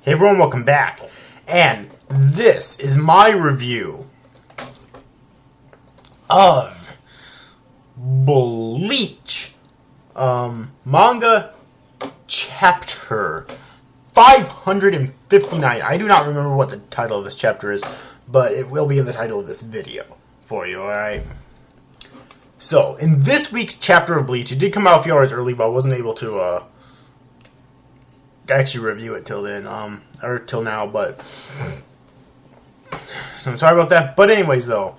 Hey everyone, welcome back. And this is my review of Bleach. Manga chapter 559. I do not remember what the title of this chapter is, but it will be in the title of this video for you, alright? So, in this week's chapter of Bleach, it did come out a few hours early, but I wasn't able to, actually review it till then, or till now, but so I'm sorry about that. But anyways, though,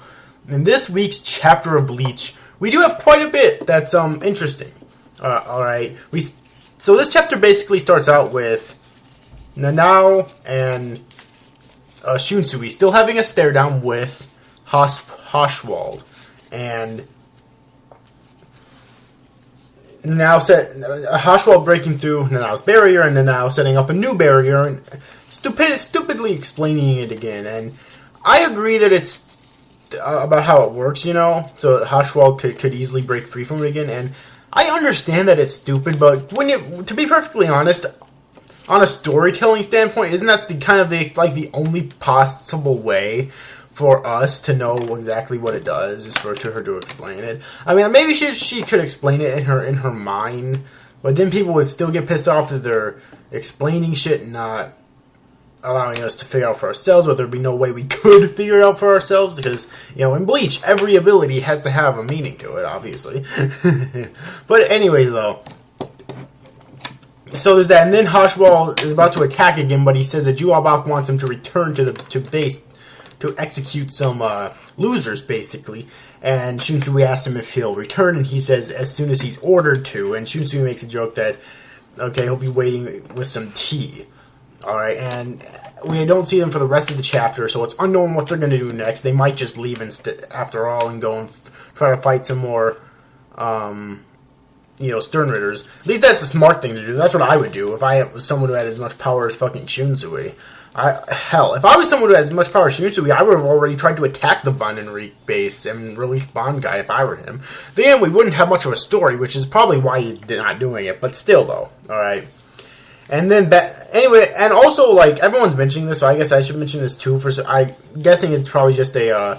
in this week's chapter of Bleach, we do have quite a bit that's interesting. Alright, so this chapter basically starts out with Nanao and Shunsui still having a stare down with Hoshwald, and now Hoshwald breaking through Nanao's barrier, and Nanao setting up a new barrier and stupidly explaining it again. And I agree that it's about how it works, you know, so Hoshwald could easily break free from it again. And I understand that it's stupid, but to be perfectly honest, on a storytelling standpoint, isn't that the only possible way for us to know exactly what it does, is for her to explain it? I mean, maybe she could explain it in her mind, but then people would still get pissed off that they're explaining shit and not allowing us to figure out for ourselves, but there'd be no way we could figure it out for ourselves, because, you know, in Bleach, every ability has to have a meaning to it, obviously. But anyways, though, so there's that, and then Hoshwald is about to attack again, but he says that Juabak wants him to return to base to execute some losers, basically. And Shunsui asks him if he'll return, and he says as soon as he's ordered to. And Shunsui makes a joke that, okay, he'll be waiting with some tea. Alright, and we don't see them for the rest of the chapter, so it's unknown what they're going to do next. They might just leave after all and go and try to fight some more, Stern Ridders. At least that's a smart thing to do. That's what I would do if I was someone who had as much power as fucking Shunsui. Hell, if I was someone who has as much power as Shunsui, I would have already tried to attack the Vandenreich base and release Bond Guy if I were him. Then we wouldn't have much of a story, which is probably why he's not doing it, but still, though. Alright. And then, anyway, and also, like, everyone's mentioning this, so I guess I should mention this too. I'm guessing it's probably just an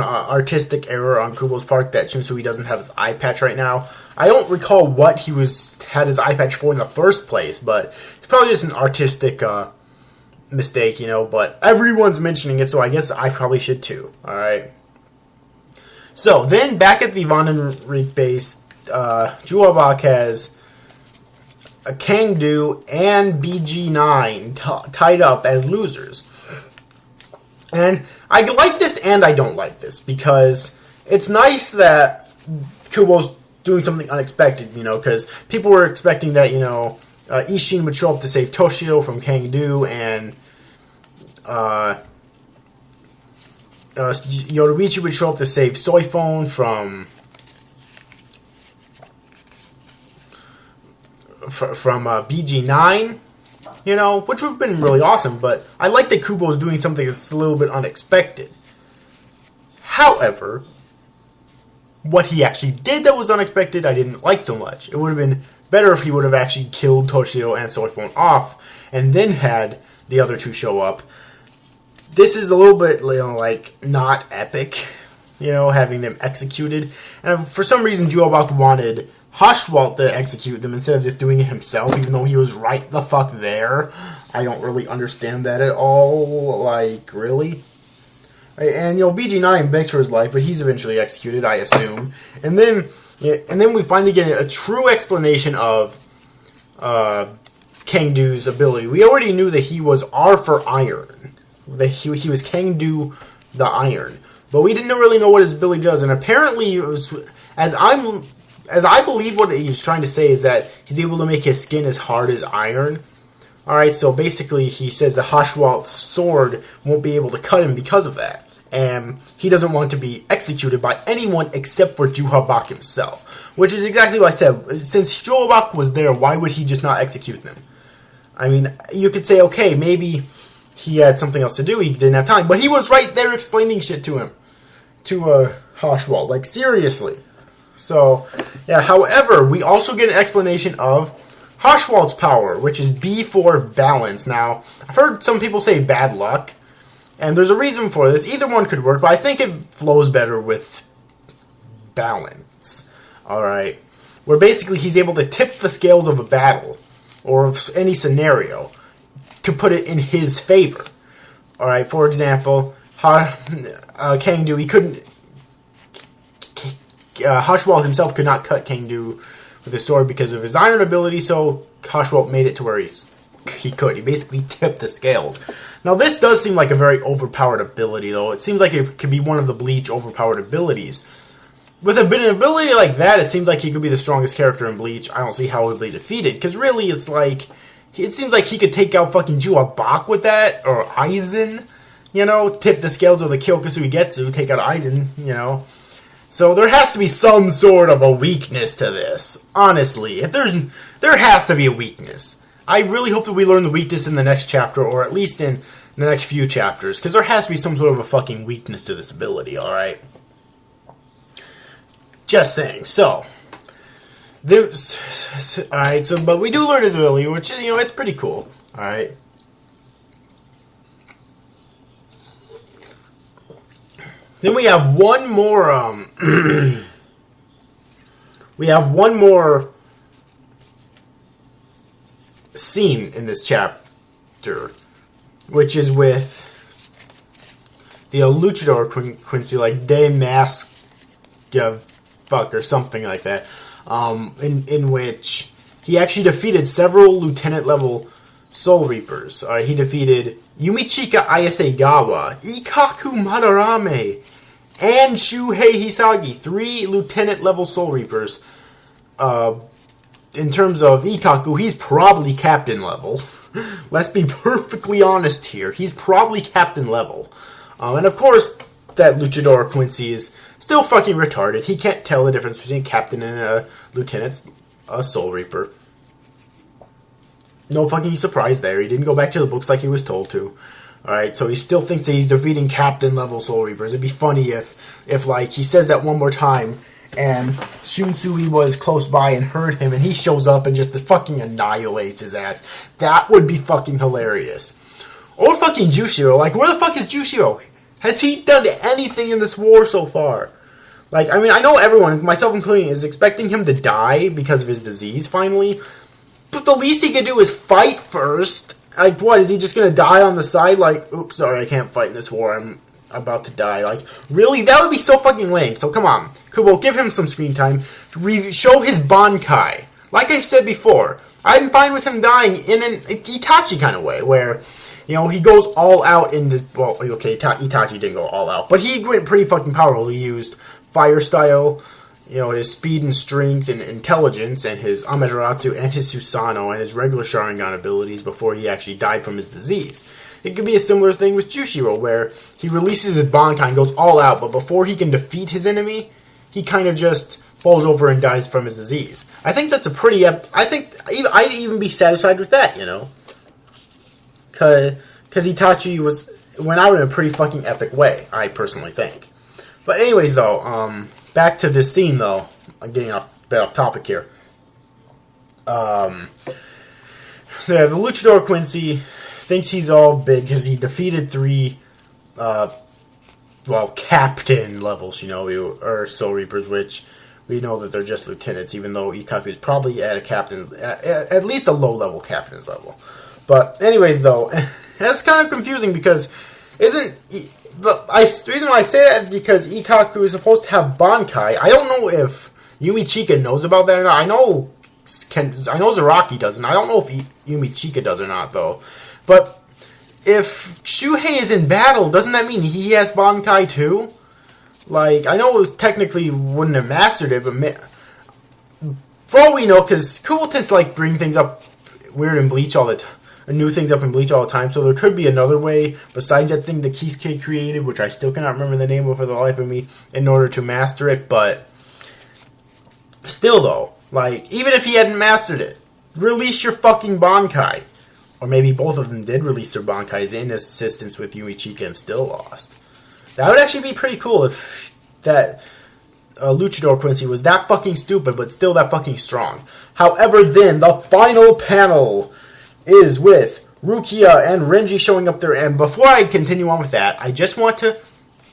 artistic error on Kubo's part that Shunsui doesn't have his eye patch right now. I don't recall what he had his eye patch for in the first place, but it's probably just an artistic mistake, you know, but everyone's mentioning it, so I guess I probably should too, alright? So, then, back at the Vandenreich base, Juabak has Kangdu and BG9 tied up as losers. And I like this and I don't like this, because it's nice that Kubo's doing something unexpected, you know, because people were expecting that, you know, Ishin would show up to save Toshio from Kangdu, and Yoruichi would show up to save Soifone from BG9, you know, which would have been really awesome, but I like that Kubo is doing something that's a little bit unexpected. However, what he actually did that was unexpected, I didn't like so much. It would have been better if he would have actually killed Toshio and Soifone off, and then had the other two show up. This is a little bit, you know, like, not epic, you know, having them executed. And for some reason, Juabak wanted Hoshwald to execute them instead of just doing it himself, even though he was right the fuck there. I don't really understand that at all, like, really. And, you know, BG9 begs for his life, but he's eventually executed, I assume. And then we finally get a true explanation of Kangdu's ability. We already knew that he was R for Iron, that he was Kangdu the Iron, but we didn't really know what his ability does. And apparently, it was, as I believe what he's trying to say is that he's able to make his skin as hard as iron. Alright, so basically he says that Hoshwald's sword won't be able to cut him because of that. And he doesn't want to be executed by anyone except for Juabak himself. Which is exactly what I said. Since Juabak was there, why would he just not execute them? I mean, you could say, okay, maybe he had something else to do, he didn't have time. But he was right there explaining shit to him. To Hoshwald. Like, seriously. So, yeah, however, we also get an explanation of Haschwaldt's power, which is B for balance. Now, I've heard some people say bad luck, and there's a reason for this. Either one could work, but I think it flows better with balance. Alright. Where basically he's able to tip the scales of a battle, or of any scenario, to put it in his favor. Alright, for example, Kangdu, he couldn't... Haschwaldt himself could not cut Kangdu with his sword because of his iron ability, so Haschwaldt made it to where he could. He basically tipped the scales. Now, this does seem like a very overpowered ability, though. It seems like it could be one of the Bleach overpowered abilities. With an ability like that, it seems like he could be the strongest character in Bleach. I don't see how he would be defeated, because really, it's like... It seems like he could take out fucking Jua Bak with that, or Aizen, you know? Tip the scales of the Kyokusui Getsu, take out Aizen, you know? So there has to be some sort of a weakness to this. Honestly, there has to be a weakness. I really hope that we learn the weakness in the next chapter, or at least in the next few chapters, because there has to be some sort of a fucking weakness to this ability, alright? Just saying. So, alright, so, but we do learn his ability, which, you know, it's pretty cool, alright? Then we have one more, we have one more scene in this chapter, which is with the Luchador Quincy, like De Mask Fuck or something like that, in which he actually defeated several lieutenant level Soul Reapers. He defeated Yumichika Ayasegawa, Ikaku Madarame, and Shuhei Hisagi, 3 lieutenant-level Soul Reapers. In terms of Ikaku, he's probably captain level. Let's be perfectly honest here. He's probably captain level. And of course, that Luchador Quincy is still fucking retarded. He can't tell the difference between captain and a lieutenant's a Soul Reaper. No fucking surprise there. He didn't go back to the books like he was told to. Alright, so he still thinks that he's defeating captain-level Soul Reapers. It'd be funny if like, he says that one more time, and Shunsui was close by and heard him, and he shows up and just fucking annihilates his ass. That would be fucking hilarious. Or fucking Jushiro. Like, where the fuck is Jushiro? Has he done anything in this war so far? Like, I mean, I know everyone, myself including, is expecting him to die because of his disease, finally. But the least he could do is fight first. Like, what, is he just gonna die on the side? Like, oops, sorry, I can't fight in this war, I'm about to die. Like, really? That would be so fucking lame. So, come on. Kubo, give him some screen time. Show his Bankai. Like I said before, I'm fine with him dying in an Itachi kind of way, where, you know, he goes all out in this, well, okay, Itachi didn't go all out, but he went pretty fucking powerful. He used Fire Style, you know, his speed and strength and intelligence, and his Amaterasu and his Susanoo and his regular Sharingan abilities before he actually died from his disease. It could be a similar thing with Jushiro, where he releases his Bankai and goes all out, but before he can defeat his enemy, he kind of just falls over and dies from his disease. I think that's a pretty, I think I'd even be satisfied with that, you know? Because Itachi went out in a pretty fucking epic way, I personally think. But anyways, though, back to this scene, though. I'm getting a bit off topic here. So yeah, the Luchador Quincy thinks he's all big because he defeated 3, captain levels, you know, or Soul Reapers, which we know that they're just lieutenants, even though Ikaku's probably at a captain, at least a low-level captain's level. But anyways, though, that's kind of confusing because the reason why I say that is because Ikaku is supposed to have Bankai. I don't know if Yumi Chika knows about that or not. I know Zaraki doesn't. I don't know if Yumi Chika does or not, though. But if Shuhei is in battle, doesn't that mean he has Bankai too? Like, I know it technically wouldn't have mastered it, but for all we know, because Kubo tends to like bring things up weird in Bleach all the time. New things up in Bleach all the time, so there could be another way besides that thing that Kisuke created, which I still cannot remember the name of for the life of me, in order to master it. But still, though, like, even if he hadn't mastered it, release your fucking Bankai. Or maybe both of them did release their Bankais in assistance with Yumi Chika and still lost. That would actually be pretty cool if that Luchador Quincy was that fucking stupid, but still that fucking strong. However, then, the final panel is with Rukia and Renji showing up there. And before I continue on with that, I just want to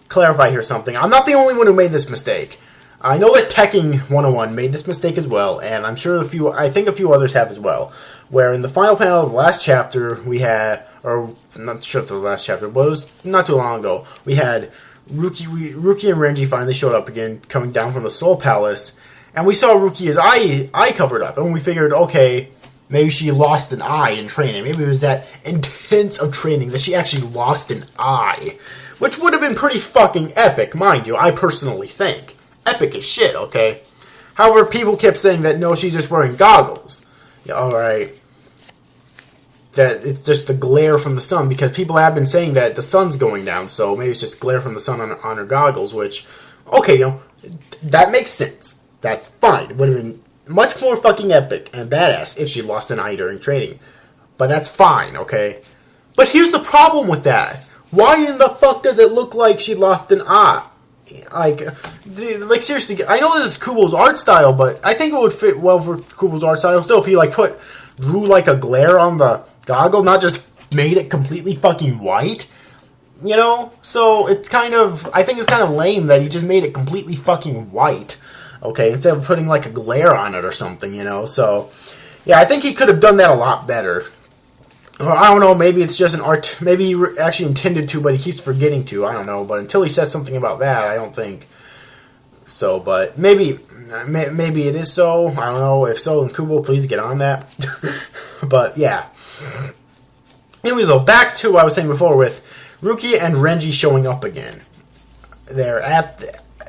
clarify here something. I'm not the only one who made this mistake. I know that Tekken 101 made this mistake as well, and I'm sure I think a few others have as well. Where in the final panel of the last chapter, we had, or I'm not sure if it was the last chapter, but it was not too long ago, we had Ruki and Renji finally showed up again, coming down from the Soul Palace, and we saw Rukia's eye covered up, and we figured, okay, maybe she lost an eye in training. Maybe it was that intense of training that she actually lost an eye, which would have been pretty fucking epic, mind you, I personally think. Epic as shit, okay? However, people kept saying that, no, she's just wearing goggles. Yeah, alright. That it's just the glare from the sun, because people have been saying that the sun's going down, so maybe it's just glare from the sun on her goggles, which, okay, that makes sense. That's fine. It would have been much more fucking epic and badass if she lost an eye during training. But that's fine, okay? But here's the problem with that. Why in the fuck does it look like she lost an eye? Like seriously, I know this is Kubo's art style, but I think it would fit well for Kubo's art style still if he drew like a glare on the goggle, not just made it completely fucking white. So it's I think it's kind of lame that he just made it completely fucking white. Okay, instead of putting like a glare on it or something, So yeah, I think he could have done that a lot better. Or I don't know, maybe it's just an art, maybe he actually intended to, but he keeps forgetting to, I don't know, but until he says something about that, I don't think so, but maybe it is so, I don't know, if so, then Kubo, please get on that, but yeah. Anyways, though, back to what I was saying before with Rukia and Renji showing up again. They're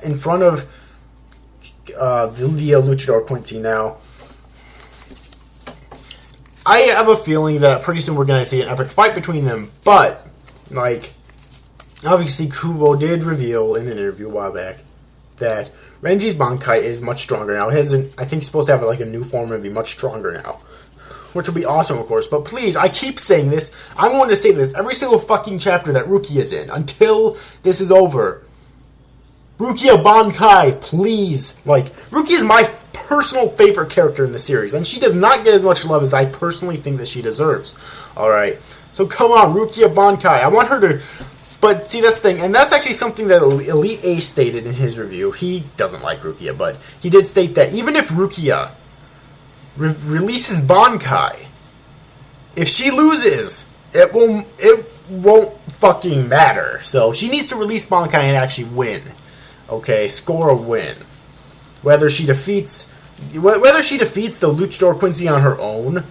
in front of the Luchador Quincy now. I have a feeling that pretty soon we're going to see an epic fight between them, but, obviously Kubo did reveal in an interview a while back that Renji's Bankai is much stronger now. I think he's supposed to have, a new form and be much stronger now, which will be awesome, of course, but please, I keep saying this, I'm going to say this every single fucking chapter that Rukia is in, until this is over. Rukia Bankai, please, Rukia is my personal favorite character in the series, and she does not get as much love as I personally think that she deserves. Alright, so come on, Rukia Bankai. I want her to... But see, that's the thing, and that's actually something that Elite Ace stated in his review. He doesn't like Rukia, but he did state that even if Rukia releases Bankai, if she loses, it won't fucking matter. So she needs to release Bankai and actually win. Okay, score a win. Whether she defeats the Luchador Quincy on her own,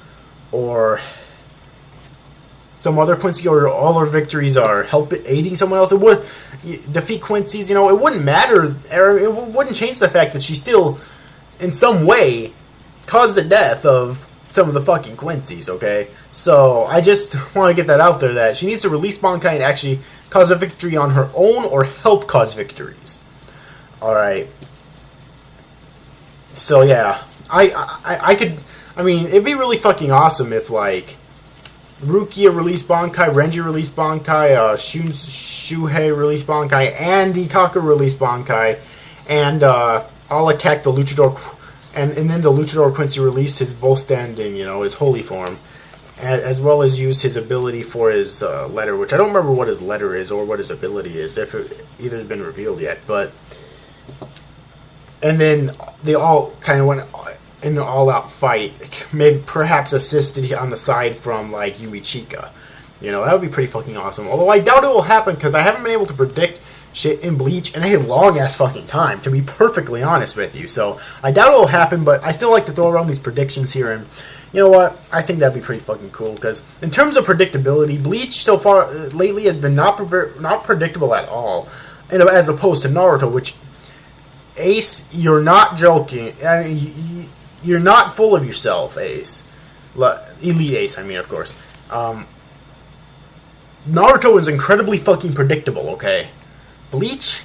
or some other Quincy, or all her victories are aiding someone else, it would defeat Quincy's. It wouldn't matter. It wouldn't change the fact that she still, in some way, caused the death of some of the fucking Quincy's. Okay, so I just want to get that out there that she needs to release Bankai and actually cause a victory on her own, or help cause victories. All right. So yeah, it'd be really fucking awesome if Rukia released Bankai, Renji released Bankai, Shuhei released Bankai, and Ikaka released Bankai, and I'll attack the Luchador, and then the Luchador Quincy released his Volstanding, his holy form, as well as used his ability for his letter, which I don't remember what his letter is or what his ability is, if either has been revealed yet, but... And then they all kind of went in an all-out fight, maybe perhaps assisted on the side from, Yui Chika. That would be pretty fucking awesome. Although I doubt it will happen, because I haven't been able to predict shit in Bleach in a long-ass fucking time, to be perfectly honest with you. So, I doubt it will happen, but I still like to throw around these predictions here, and you know what? I think that'd be pretty fucking cool, because in terms of predictability, Bleach so far, lately, has been not predictable at all, as opposed to Naruto, which... Ace, you're not joking. You're not full of yourself, Ace. Elite Ace, of course. Naruto is incredibly fucking predictable, okay? Bleach,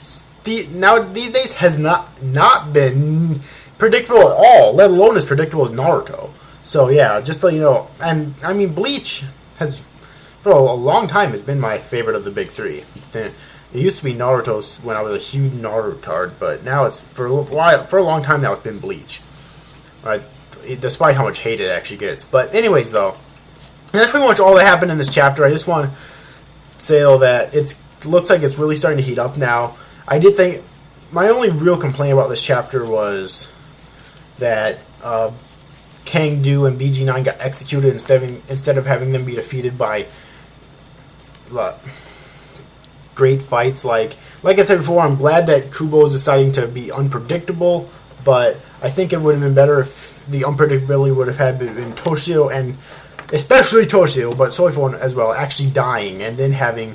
now these days, has not been predictable at all, let alone as predictable as Naruto. So, yeah, just to let you know. And, Bleach has, for a long time, has been my favorite of the big three. It used to be Naruto's when I was a huge Naruto tard, but now it's for a long time now it's been Bleach. Despite how much hate it actually gets. But anyways, though, that's pretty much all that happened in this chapter. I just want to say though that it looks like it's really starting to heat up now. I did think my only real complaint about this chapter was that Kangdu and BG9 got executed instead of having them be defeated by great fights. Like I said before, I'm glad that Kubo is deciding to be unpredictable, but I think it would have been better if the unpredictability would have been Toshio, and especially Toshio, but Soifon as well, actually dying, and then having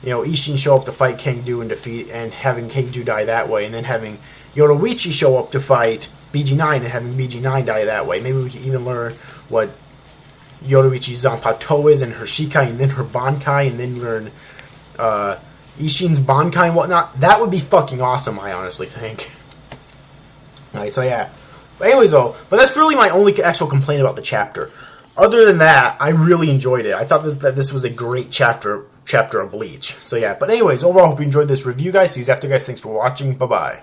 Ishin show up to fight Kangdu and defeat, and having Kangdu die that way, and then having Yoruichi show up to fight BG9 and having BG9 die that way. Maybe we can even learn what Yoruichi's Zanpato is and her Shikai and then her Bankai, and then learn Ishin's Bankai and whatnot. That would be fucking awesome, I honestly think. Alright, so yeah. But anyways, though, but that's really my only actual complaint about the chapter. Other than that, I really enjoyed it. I thought that this was a great chapter of Bleach. So yeah, but anyways, overall, I hope you enjoyed this review, guys. See you after, guys. Thanks for watching. Bye-bye.